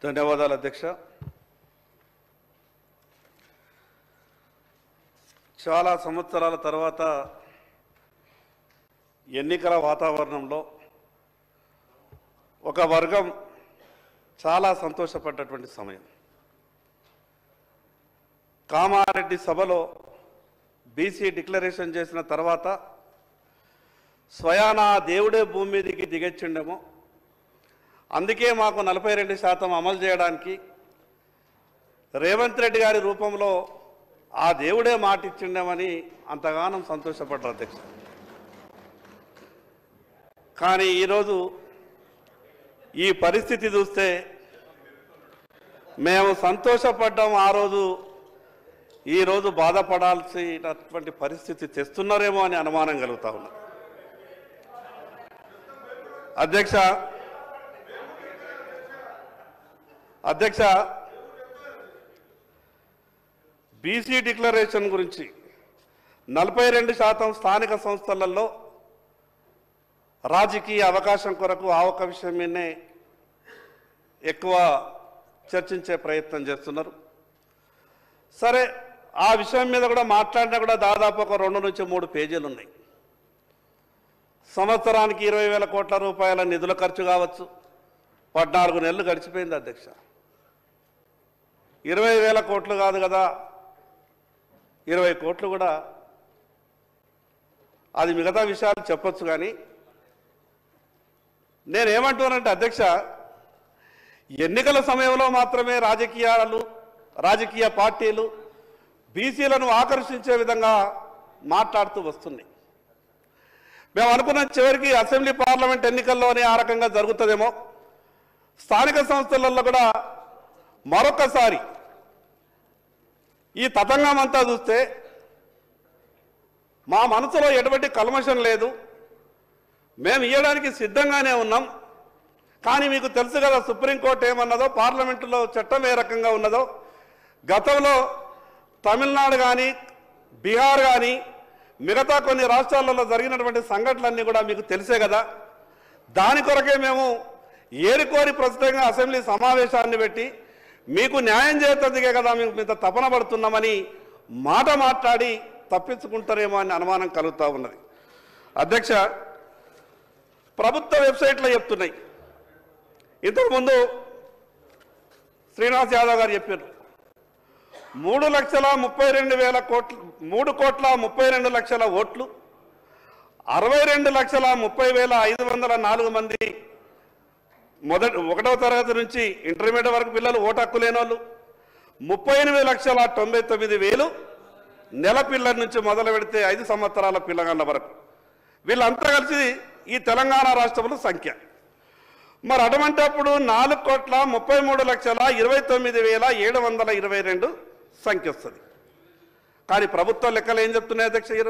ధన్యవాదాలు అధ్యక్ష. చాలా సంవత్సరాల తర్వాత ఎన్నికల వాతావరణంలో ఒక వర్గం చాలా సంతోషపడ్డటువంటి సమయం. కామారెడ్డి సభలో బీసీ డిక్లరేషన్ చేసిన తర్వాత స్వయానా దేవుడే భూమి మీదకి దిగొచ్చిండేమో, అందుకే మాకు 42% అమలు చేయడానికి రేవంత్ రెడ్డి గారి రూపంలో ఆ దేవుడే మాట ఇచ్చిండమని అంతగానం సంతోషపడ్డారు అధ్యక్ష. కానీ ఈరోజు ఈ పరిస్థితి చూస్తే మేము సంతోషపడ్డాం ఆ రోజు, ఈరోజు బాధపడాల్సినటువంటి పరిస్థితి తెస్తున్నారేమో అని అనుమానం కలుగుతా ఉన్నా. అధ్యక్ష బీసీ డిక్లరేషన్ గురించి 42% స్థానిక సంస్థలలో రాజకీయ అవకాశం కొరకు ఆ ఒక్క విషయం మీదనే ఎక్కువ చర్చించే ప్రయత్నం చేస్తున్నారు. సరే, ఆ విషయం మీద కూడా మాట్లాడినా కూడా దాదాపు ఒక 2 నుంచి 3 పేజీలు ఉన్నాయి. సంవత్సరానికి 20,000 కోట్ల రూపాయల నిధుల ఖర్చు కావచ్చు. 14 నెలలు గడిచిపోయింది అధ్యక్ష. 20,000 కోట్లు కాదు కదా, 20 కోట్లు కూడా, అది మిగతా విషయాలు చెప్పొచ్చు. కానీ నేనేమంటున్నానంటే అధ్యక్ష, ఎన్నికల సమయంలో మాత్రమే రాజకీయ పార్టీలు బీసీలను ఆకర్షించే విధంగా మాట్లాడుతూ వస్తున్నాయి. మేము అనుకున్న చివరికి అసెంబ్లీ పార్లమెంట్ ఎన్నికల్లోనే ఆ రకంగా జరుగుతుందేమో, స్థానిక సంస్థలలో కూడా మరొకసారి ఈ తతంగం అంతా చూస్తే మా మనసులో ఎటువంటి కల్మషం లేదు, మేము ఇవ్వడానికి సిద్ధంగానే ఉన్నాం. కానీ మీకు తెలుసు కదా సుప్రీంకోర్టు ఏమన్నదో, పార్లమెంటులో చట్టం ఏ రకంగా ఉన్నదో. గతంలో తమిళనాడు కానీ బీహార్ కానీ మిగతా కొన్ని రాష్ట్రాలలో జరిగినటువంటి సంఘటనలన్నీ కూడా మీకు తెలిసే కదా. దాని కొరకే మేము ఏరికోరి ప్రస్తుతంగా అసెంబ్లీ సమావేశాన్ని పెట్టి మీకు న్యాయం చేసేందుకే కదా మేము ఇంత తపన పడుతున్నామని మాట్లాడి తప్పించుకుంటారేమో అని అనుమానం కలుగుతూ ఉన్నది. అధ్యక్ష, ప్రభుత్వ వెబ్సైట్లో చెప్తున్నాయి. ఇంతకుముందు శ్రీనివాస్ యాదవ్ గారు చెప్పారు, 3,32,000 కోట్లు, 3,32,00,000 ఓట్లు, 62,30,504 మంది 1వ తరగతి నుంచి ఇంటర్మీడియట్ వరకు పిల్లలు ఓటు హక్కు లేని వాళ్ళు, 38,99,000 నెల పిల్లల నుంచి మొదలు పెడితే 5 సంవత్సరాల పిల్లగాళ్ళ వరకు, వీళ్ళంతా కలిసి ఈ తెలంగాణ రాష్ట్రంలో సంఖ్య. మరి అటువంటిప్పుడు 4,33,29,722 సంఖ్య వస్తుంది. కానీ ప్రభుత్వ లెక్కలు ఏం చెప్తున్నాయి అధ్యక్ష ఈరోజు?